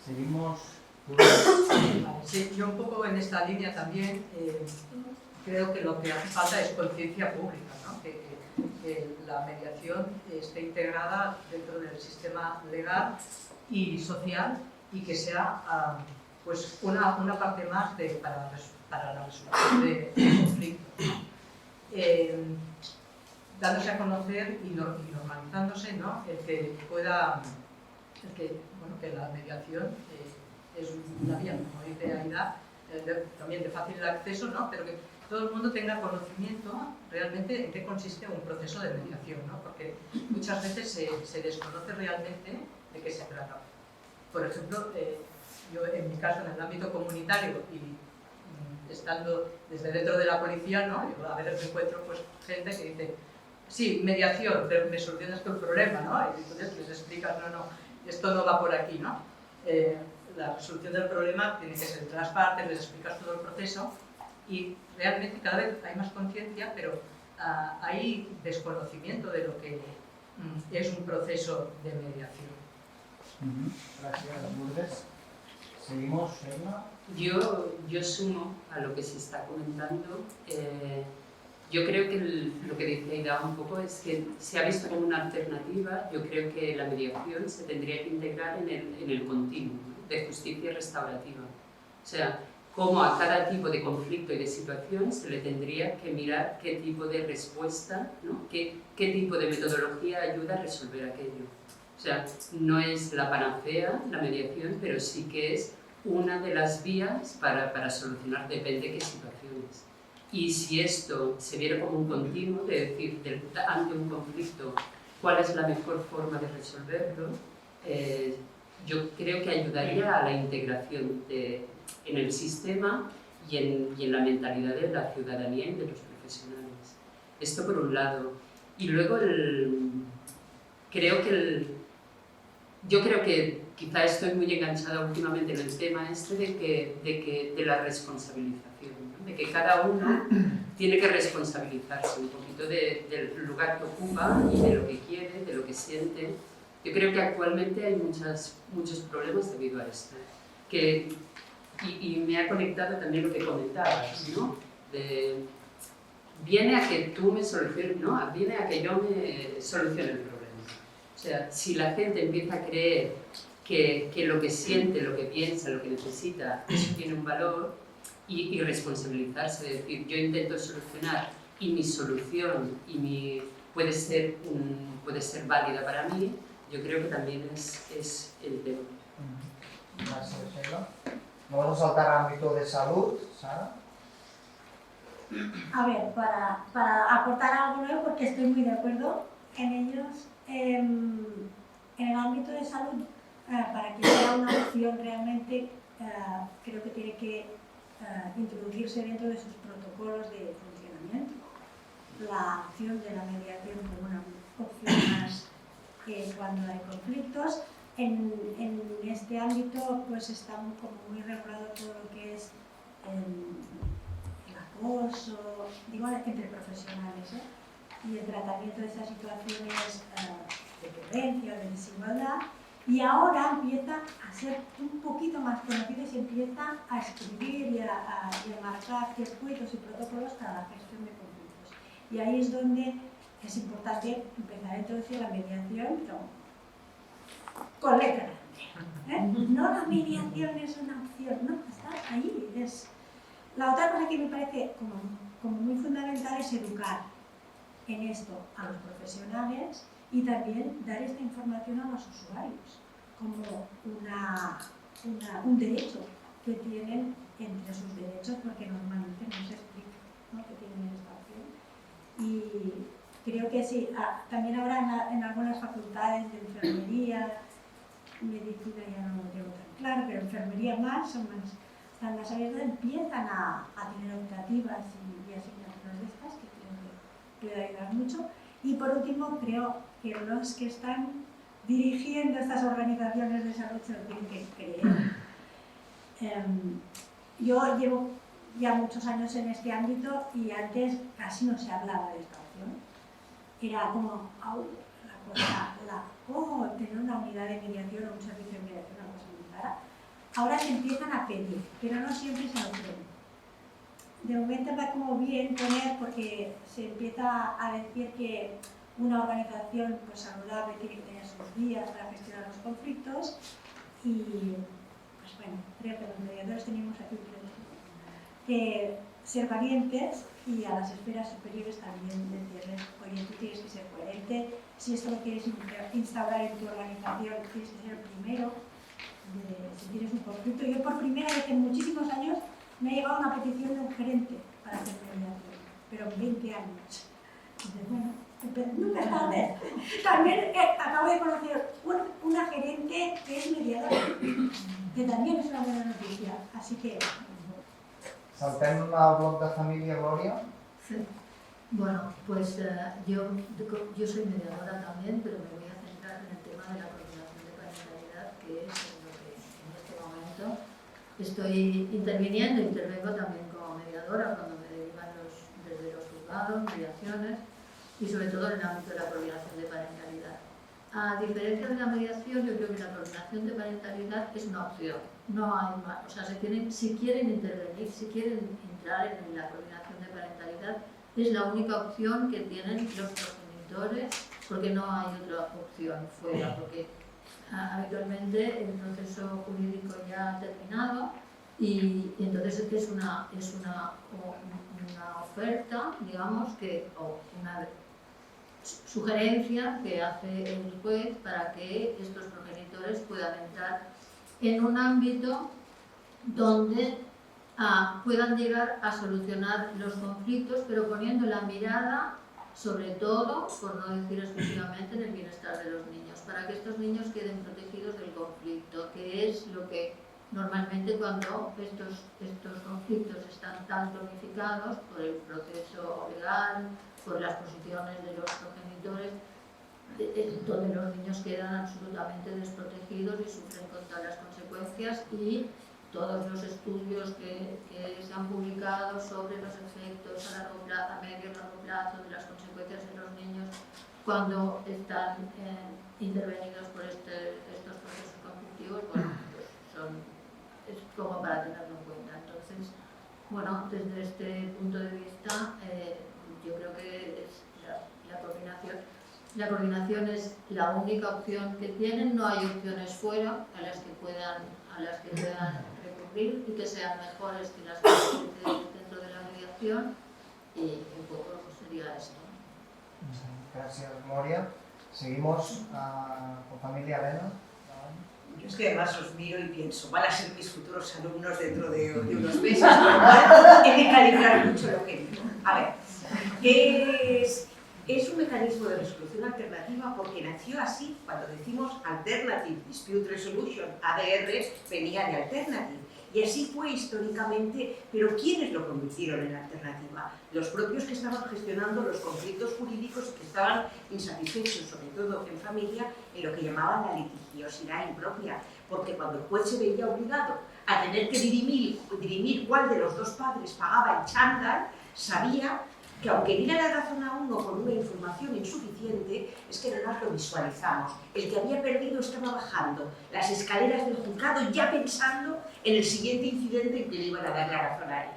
Seguimos. Sí, yo un poco en esta línea también creo que lo que hace falta es conciencia pública, ¿no? Que la mediación esté integrada dentro del sistema legal y social y que sea pues una parte más para la resolución de conflictos, ¿no? Dándose a conocer y normalizándose, ¿no? Que la mediación es una vía, como dice Aida, también de fácil acceso, ¿no? Pero que todo el mundo tenga conocimiento realmente en qué consiste un proceso de mediación, ¿no? Porque muchas veces se desconoce realmente de qué se trata. Por ejemplo, yo en mi caso, en el ámbito comunitario y estando desde dentro de la policía, ¿no? Yo a veces me encuentro pues, gente que dice, sí, mediación, pero me solucionas tu problema, ¿no? Y entonces les explicas, no, esto no va por aquí, ¿no? La resolución del problema tiene que ser entre las partes, les explicas todo el proceso y realmente cada vez hay más conciencia, pero hay desconocimiento de lo que es un proceso de mediación. Gracias, Lourdes. Seguimos, Sheila. Yo sumo a lo que se está comentando. Yo creo que lo que dice Aida un poco es que se ha visto como una alternativa. Yo creo que la mediación se tendría que integrar en el continuum, ¿no? De justicia restaurativa. O sea, cómo a cada tipo de conflicto y de situación se le tendría que mirar qué tipo de respuesta, ¿no? qué tipo de metodología ayuda a resolver aquello. O sea, no es la panacea, la mediación, pero sí que es una de las vías para solucionar, depende de qué situaciones. Y si esto se viera como un continuo, de decir, ante un conflicto, cuál es la mejor forma de resolverlo, yo creo que ayudaría a la integración en el sistema y en la mentalidad de la ciudadanía y de los profesionales. Esto por un lado. Y luego yo creo que quizá estoy muy enganchada últimamente en el tema este de la responsabilización, ¿no? De que cada uno tiene que responsabilizarse un poquito del lugar que ocupa y de lo que quiere, de lo que siente. Yo creo que actualmente hay muchos problemas debido a esto. Y me ha conectado también lo que comentabas, ¿no? Viene a que tú me soluciones, ¿no? Viene a que yo me solucione el problema. O sea, si la gente empieza a creer que lo que siente, lo que piensa, lo que necesita, eso tiene un valor, y responsabilizarse, de decir, yo intento solucionar y mi solución puede ser válida para mí, yo creo que también es el tema. Gracias, Sheila. Vamos a saltar al ámbito de salud, Sara. A ver, para aportar algo nuevo, porque estoy muy de acuerdo en ellos, en el ámbito de salud, para que sea una opción realmente, creo que tiene que introducirse dentro de sus protocolos de funcionamiento la opción de la mediación como una opción más cuando hay conflictos. En este ámbito pues está como muy regulado todo lo que es el acoso, digo entre profesionales, y el tratamiento de estas situaciones de violencia, de desigualdad, y ahora empieza a ser un poquito más conocido y se empieza a escribir y a marcar circuitos y protocolos para la gestión de conflictos. Y ahí es donde es importante empezar a introducir la mediación con letra grande. No, la mediación es una opción, no, está ahí. La otra cosa que me parece como muy fundamental es educar en esto a los profesionales y también dar esta información a los usuarios como un derecho que tienen entre sus derechos, porque normalmente no se explica, ¿no?, que tienen esta opción. Y creo que sí, también ahora en algunas facultades de enfermería, medicina ya no lo tengo tan claro, pero enfermería están más abiertas, empiezan a tener optativas y asignaturas de estas que creo que puede ayudar mucho. Y por último, creo que los que están dirigiendo estas organizaciones de salud se lo tienen que creer. Yo llevo ya muchos años en este ámbito y antes casi no se hablaba de esta opción. Era como la cosa, tener una unidad de mediación o un servicio de mediación, algo así muy rara. ahora se empiezan a pedir, pero no siempre se obtienen. De momento va como bien poner, porque se empieza a decir que una organización pues, saludable tiene que tener sus vías para gestionar los conflictos y, pues bueno, creo que los mediadores tenemos aquí que ser valientes y a las esferas superiores también decirles, oye, tú tienes que ser coherente, si esto lo quieres instaurar en tu organización, tienes que ser el primero, si tienes un conflicto. Yo por primera vez en muchísimos años me ha llegado una petición de un gerente para hacer mediación, pero en 20 años. Entonces, bueno, nunca es tarde. También acabo de conocer una gerente que es mediadora, que también es una buena noticia, así que... Saltem al bloc de família, Glòria. Sí. Bueno, pues yo soy mediadora también, pero me voy a centrar en el tema de la coordinación de parentalidad, que es en lo que en este momento estoy intervengo también como mediadora cuando me derivan desde los juzgados, mediaciones y sobre todo en el ámbito de la coordinación de parentalidad. A diferencia de la mediación, yo creo que la coordinación de parentalidad es una opción. No hay más, o sea, si quieren intervenir, si quieren entrar en la coordinación de parentalidad, es la única opción que tienen los progenitores, porque no hay otra opción fuera, porque habitualmente el proceso jurídico ya ha terminado y entonces es una oferta, digamos, o una sugerencia que hace el juez para que estos progenitores puedan entrar en un ámbito donde puedan llegar a solucionar los conflictos, pero poniendo la mirada, sobre todo, por no decir exclusivamente, en el bienestar de los niños, para que estos niños queden protegidos del conflicto, que es lo que normalmente cuando estos conflictos están tan cronificados por el proceso legal, por las posiciones de los progenitores, donde los niños quedan absolutamente desprotegidos y sufren con todas las consecuencias, y todos los estudios que se han publicado sobre los efectos a largo plazo, a medio y largo plazo de las consecuencias en los niños cuando están intervenidos por estos procesos conflictivos, bueno, pues es como para tenerlo en cuenta. Entonces, bueno, desde este punto de vista, yo creo que es la coordinación. La coordinación es la única opción que tienen, no hay opciones fuera a las que puedan recurrir y que sean mejores que las que existen dentro de la mediación, y un poco sería esto. Gracias, Glòria. Seguimos con familia Elena. Yo es que además os miro y pienso, van a ser mis futuros alumnos dentro de unos meses, pero he de calibrar mucho lo que digo. A ver, es un mecanismo de resolución alternativa porque nació así. Cuando decimos Alternative Dispute Resolution, ADR, venía de Alternative. Y así fue históricamente, pero ¿quiénes lo convirtieron en alternativa? Los propios que estaban gestionando los conflictos jurídicos y que estaban insatisfechos, sobre todo en familia, en lo que llamaban la litigiosidad impropia. Porque cuando el juez se veía obligado a tener que dirimir cuál de los dos padres pagaba el chándal, sabía que aunque diera la razón a uno con una información insuficiente, es que no nos lo visualizamos. El que había perdido estaba bajando las escaleras del juzgado ya pensando en el siguiente incidente en que le iban a dar la razón a él.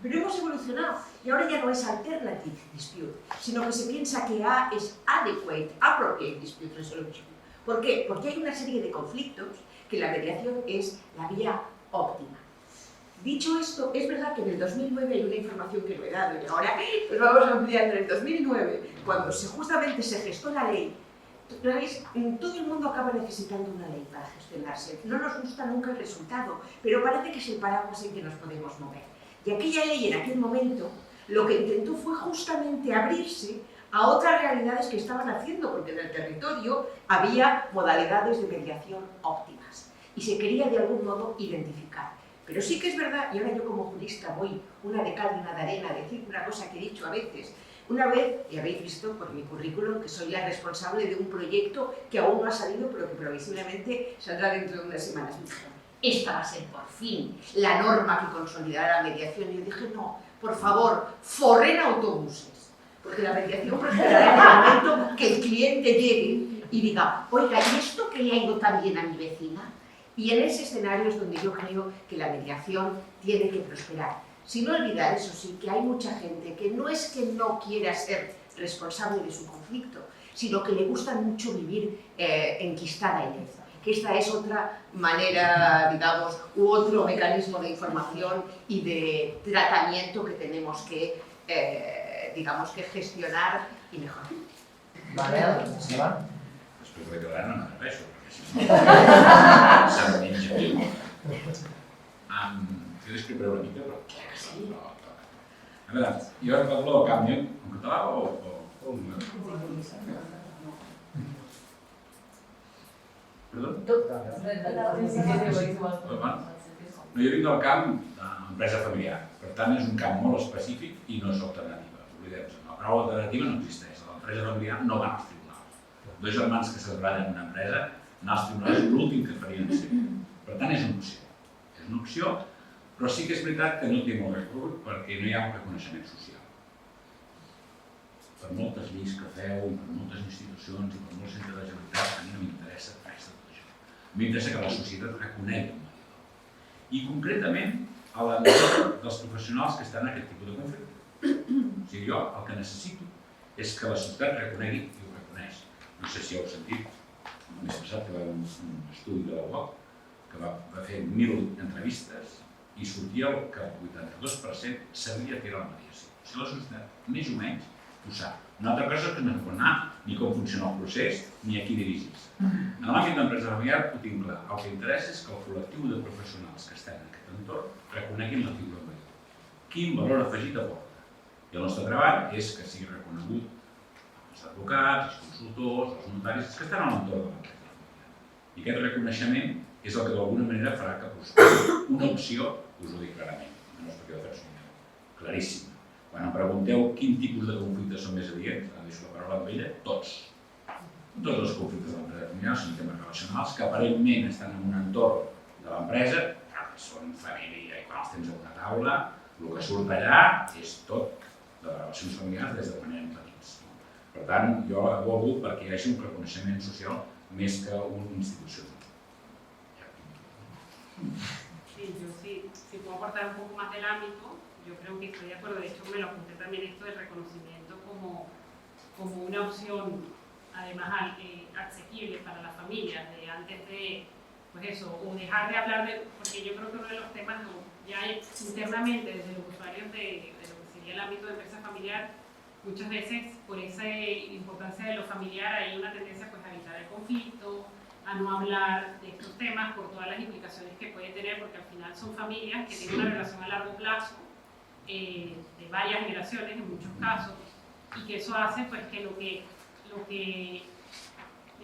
Pero hemos evolucionado y ahora ya no es Alternative Dispute, sino que se piensa que A es Adequate, Appropriate Dispute Resolution. ¿Por qué? Porque hay una serie de conflictos que la mediación es la vía óptima. Dicho esto, es verdad que en el 2009 hay una información que no he dado y ahora pues vamos ampliando. En el 2009, cuando justamente se gestó la ley, todo el mundo acaba necesitando una ley para gestionarse. No nos gusta nunca el resultado, pero parece que es el paraguas en que nos podemos mover. Y aquella ley en aquel momento lo que intentó fue justamente abrirse a otras realidades que estaban haciendo, porque en el territorio había modalidades de mediación óptimas y se quería de algún modo identificar. Pero sí que es verdad, y ahora yo como jurista voy una de cal y una de arena a decir una cosa que he dicho a veces. Una vez, y habéis visto por mi currículum, que soy la responsable de un proyecto que aún no ha salido, pero que previsiblemente saldrá dentro de unas semanas. Me dijeron, esta va a ser por fin la norma que consolidará la mediación. Y yo dije, no, por favor, forren autobuses. Porque la mediación prosperará en el momento que el cliente llegue y diga, oiga, ¿y esto que le ha ido tan bien a mi vecina? Y en ese escenario es donde yo creo que la mediación tiene que prosperar. Sin olvidar, eso sí, que hay mucha gente que no es que no quiera ser responsable de su conflicto, sino que le gusta mucho vivir enquistada en él. Que esta es otra manera, digamos, u otro mecanismo de información y de tratamiento que tenemos que, digamos, que gestionar i mejorar. Manel, Esteban? Després de quedar no m'atreveixo, perquè si no se'm menja viu. Jo discreparé una mica, però... A veure, jo parlo del canvi en català o... Perdó? No, jo vinc del camp d'empresa familiar, per tant és un camp molt específic i no és alternativa. Oblidem-se, la paraula alternativa no existeix, l'empresa familiar no va als tribunals. Dos germans que se treballen en una empresa, anar als tribunals és l'últim que farien sempre. Per tant és una opció. És una opció, però sí que és veritat que no té molt recorregut perquè no hi ha un reconeixement social. Per moltes lleis que feu, per moltes institucions i per molts centres de generalitat, a mi no m'interessa res de tot això. M'interessa que la societat reconegui el mediador. I concretament a l'entorn dels professionals que estan en aquest tipus de conflicte. O sigui, jo el que necessito és que la societat reconegui i ho reconeix. No sé si heu sentit, el mes passat que va haver un estudi de la UOC que va fer 1.000 entrevistes i sortia que el 82% sabia què era la mediació. O sigui, la societat, més o menys, ho sap. Una altra cosa és que no es pot anar ni com funciona el procés ni a qui dirigir-se. En l'àmbit d'empresa familiar ho tinc clar. El que interessa és que el col·lectiu de professionals que estan en aquest entorn reconeguin la figura del mediador. Quin valor afegit aporta? I el nostre treball és que sigui reconegut els advocats, els consultors, els notaris, els que estan a l'entorn de l'empresa familiar. I aquest reconeixement és el que d'alguna manera farà que prosperi una opció, us ho dic clarament, no és perquè ho fem claríssim. Quan em pregunteu quin tipus de conflictes són més adients, deixo la paraula amb ella, tots. Tots els conflictes de l'empresa familiar són temes relacionals que aparentment estan en un entorn de l'empresa, que són família i quan els tens a una taula, el que surt d'allà és tot de les relacions familiars des de quan érem petits. Per tant, jo abogo perquè hi hagi un reconeixement social més que una institució. Sí, yo sí, si puedo aportar un poco más del ámbito, yo creo que estoy de acuerdo, de hecho me lo apunté también esto del reconocimiento como una opción además asequible para las familias, de antes de, pues eso, o dejar de hablar de, porque yo creo que uno de los temas ya internamente desde los usuarios de lo que sería el ámbito de empresa familiar, muchas veces por esa importancia de lo familiar hay una tendencia pues a evitar el conflicto, a no hablar de estos temas por todas las implicaciones que puede tener, porque al final son familias que tienen una relación a largo plazo, de varias generaciones en muchos casos, y que eso hace pues que lo que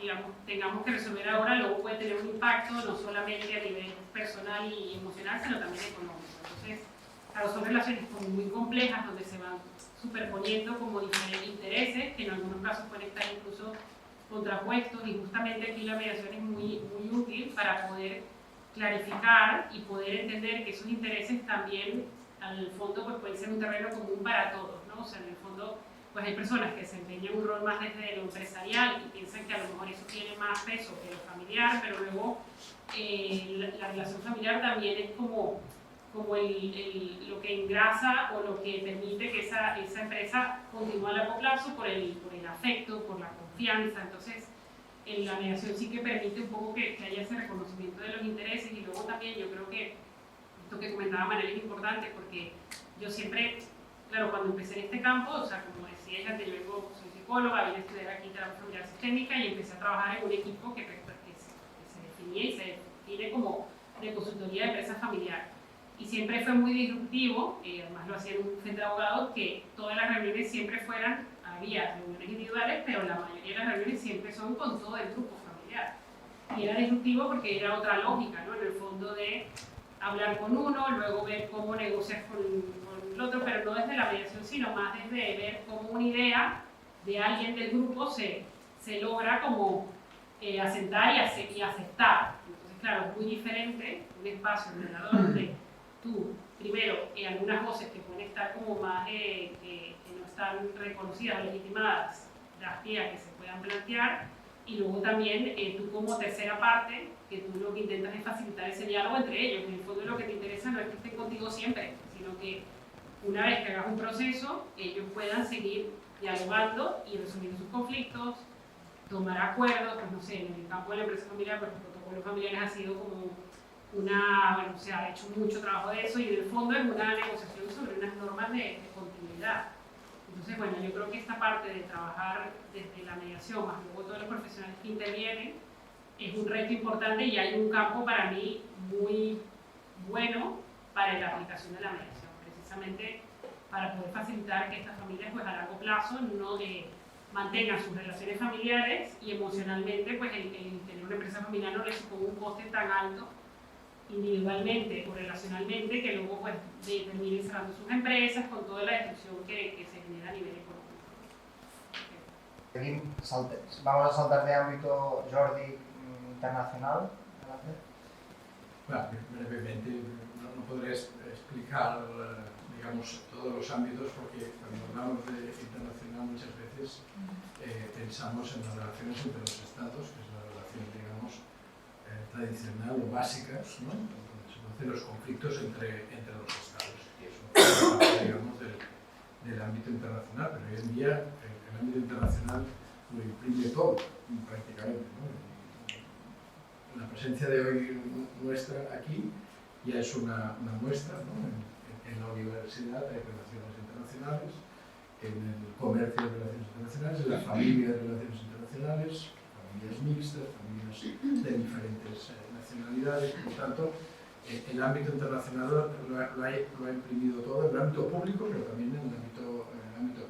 digamos, tengamos que resolver ahora luego puede tener un impacto no solamente a nivel personal y emocional, sino también económico. Entonces, claro, son relaciones como muy complejas donde se van superponiendo como diferentes intereses que en algunos casos pueden estar incluso contrapuestos, y justamente aquí la mediación es muy útil para poder clarificar y poder entender que esos intereses también al fondo pues pueden ser un terreno común para todos, ¿no? O sea, en el fondo pues hay personas que desempeñan un rol más desde lo empresarial y piensan que a lo mejor eso tiene más peso que lo familiar, pero luego la relación familiar también es como lo que engrasa o lo que permite que esa empresa continúe a largo plazo por el afecto, por la confianza. Entonces, en la mediación sí que permite un poco que haya ese reconocimiento de los intereses, y luego también yo creo que esto que comentaba Manuel es importante porque yo siempre, claro, cuando empecé en este campo, o sea, como decía ella, yo soy psicóloga, vine a estudiar aquí terapia familiar sistémica y empecé a trabajar en un equipo que se definía y se define como de consultoría de empresa familiar. Y siempre fue muy disruptivo, además lo hacía en un centro de abogados, que todas las reuniones siempre había reuniones individuales, pero la mayoría de las reuniones siempre son con todo el grupo familiar. Y era disruptivo porque era otra lógica, ¿no? En el fondo de hablar con uno, luego ver cómo negocias con el otro, pero no desde la mediación, sino más desde ver cómo una idea de alguien del grupo se logra como asentar y aceptar. Entonces, claro, es muy diferente un espacio donde tú, primero, algunas voces que pueden estar como más, que no están reconocidas o legitimadas, das pie a que se puedan plantear, y luego también tú como tercera parte que tú lo que intentas es facilitar ese diálogo entre ellos. En el fondo lo que te interesa no es que estén contigo siempre, sino que una vez que hagas un proceso, ellos puedan seguir dialogando y resolviendo sus conflictos, tomar acuerdos, pues no sé, en el campo de la empresa familiar, pues los protocolos familiares ha sido como bueno, se ha hecho mucho trabajo de eso y en el fondo es una negociación sobre unas normas de continuidad. Entonces, bueno, yo creo que esta parte de trabajar desde la mediación, más luego todos los profesionales que intervienen, es un reto importante y hay un campo para mí muy bueno para la aplicación de la mediación, precisamente para poder facilitar que estas familias pues, a largo plazo no mantengan sus relaciones familiares y emocionalmente pues, el tener una empresa familiar no les suponga un coste tan alto individualmente o relacionalmente que luego pues, terminen cerrando sus empresas con toda la destrucción que se genera a nivel económico. Vamos a saltar de ámbito, Jordi, internacional. Bueno, brevemente, no podré explicar, digamos, todos los ámbitos porque cuando hablamos de internacional muchas veces pensamos en las relaciones entre los estados, que es la relación, digamos, tradicional o básicas, ¿no? Donde se producen los conflictos entre los estados. Y eso es parte, digamos, del ámbito internacional, pero hoy en día el ámbito internacional lo imprime todo, prácticamente, ¿no? La presencia de hoy nuestra aquí ya es una muestra, ¿no? En la universidad hay relaciones internacionales, en el comercio de relaciones internacionales, en la familia de relaciones internacionales, familias mixtas, familias de diferentes nacionalidades. Por lo tanto, el ámbito internacional lo ha imprimido todo, en el ámbito público, pero también en el ámbito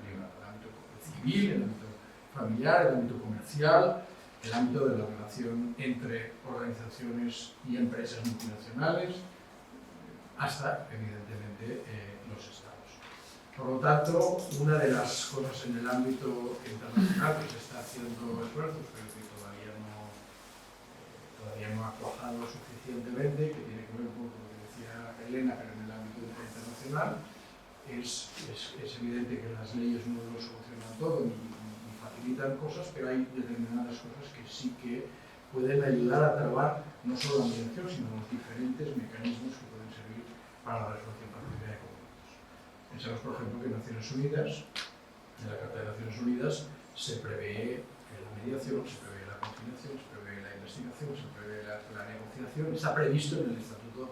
privado, el ámbito civil, el ámbito familiar, el ámbito comercial, el ámbito de la relación entre organizaciones y empresas multinacionales, hasta, evidentemente, los estados. Por lo tanto, una de las cosas en el ámbito internacional que se está haciendo esfuerzos, pero que todavía no ha cuajado suficientemente, que tiene que ver con lo que decía Elena, pero en el ámbito internacional, es evidente que las leyes no lo solucionan todo ni facilitan cosas, pero hay determinadas cosas que sí que pueden ayudar a trabar no solo la mediación, sino los diferentes mecanismos que pueden servir para la resolución pacífica de conflictos. Pensamos, por ejemplo, que en Naciones Unidas, en la Carta de Naciones Unidas, se prevé la mediación, se prevé la conciliación, se prevé la investigación, se prevé la negociación, está previsto en el Estatuto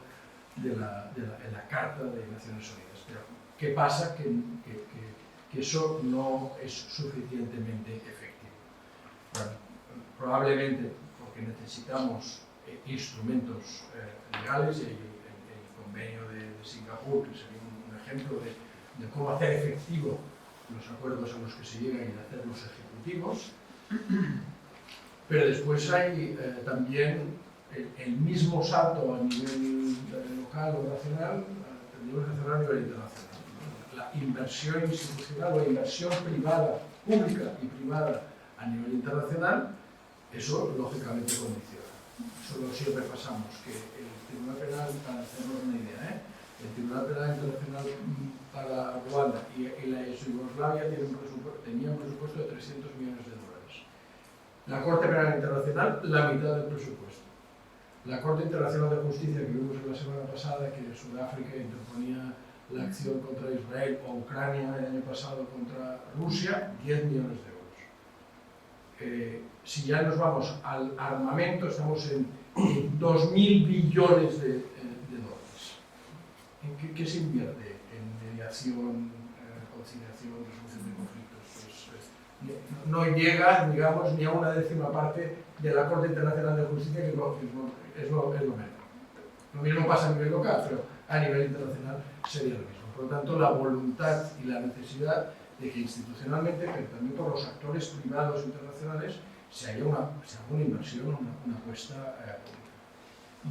en la Carta de Naciones Unidas. Pero, ¿qué pasa? Que eso no es suficientemente efectivo. Bueno, probablemente porque necesitamos instrumentos legales, y el convenio de Singapur, que sería un ejemplo de cómo hacer efectivo los acuerdos a los que se llegan y de hacerlos ejecutivos, pero después hay también el mismo salto a nivel local o nacional, tendríamos que hacerlo a nivel internacional. La inversión institucional o la inversión privada, pública y privada a nivel internacional, eso lógicamente condiciona. Solo si repasamos que el Tribunal Penal, para hacernos una idea, el Tribunal Penal Internacional para Ruanda y la Yugoslavia tenían un presupuesto de 300 millones de dólares. La Corte Penal Internacional, la mitad del presupuesto. La Corte Internacional de Justicia, que vimos la semana pasada, que Sudáfrica interponía la acción contra Israel o Ucrania el año pasado contra Rusia, 10 millones de euros. Si ya nos vamos al armamento, estamos en 2.000 billones de dólares. ¿En qué se invierte? En mediación, conciliación, resolución de conflictos. Pues, no llega, digamos, ni a una décima parte de la Corte Internacional de Justicia, que es lo menos. Lo mismo pasa a nivel local, pero a nivel internacional sería lo mismo. Por lo tanto, la voluntad y la necesidad de que institucionalmente, pero también por los actores privados internacionales, se haga una inversión, una apuesta pública.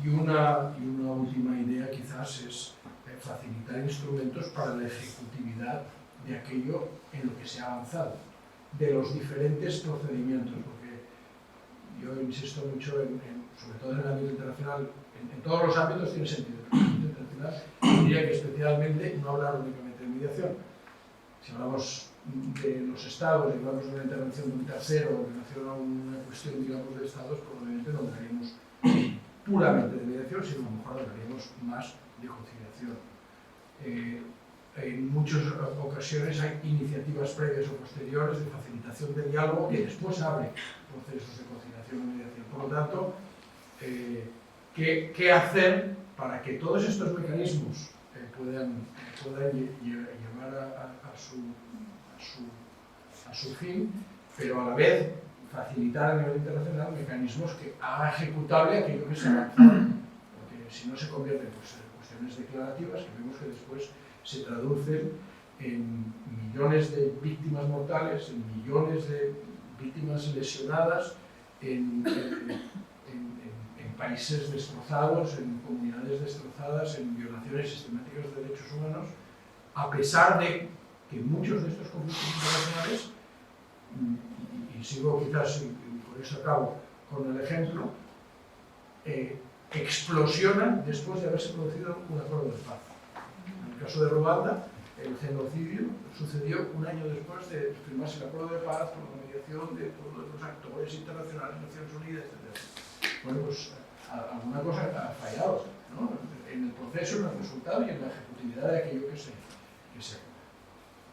Y una última idea quizás es facilitar instrumentos para la ejecutividad de aquello en lo que se ha avanzado, de los diferentes procedimientos, porque yo insisto mucho, sobre todo en el ámbito internacional, en todos los ámbitos tiene sentido, pero en el ámbito internacional diría que especialmente no hablar únicamente de mediación. Si hablamos de los estados, y hablamos de una intervención de un tercero en relación a una cuestión, digamos, de estados, probablemente no hablaríamos puramente de mediación, sino a lo mejor hablaríamos más de conciliación. En muchas ocasiones hay iniciativas previas o posteriores de facilitación de diálogo que después abren procesos de conciliación o mediación. Por lo tanto, ¿qué hacer para que todos estos mecanismos puedan llevar a su fin, pero a la vez facilitar a nivel internacional mecanismos que hagan ejecutable aquello que se avanzó, porque si no se convierten pues, en cuestiones declarativas que vemos que después se traducen en millones de víctimas mortales, en millones de víctimas lesionadas, en países destrozados, en comunidades destrozadas, en violaciones sistemáticas de derechos humanos, a pesar de que muchos de estos conflictos internacionales, y sigo quizás, y por eso acabo con el ejemplo, explosionan después de haberse producido un acuerdo de paz. En el caso de Ruanda, el genocidio sucedió un año después de firmarse el acuerdo de paz con la mediación de todos los actores internacionales, Naciones Unidas, etc. Bueno, pues alguna cosa ha fallado, ¿no? En el proceso, en el resultado y en la ejecutividad de aquello que se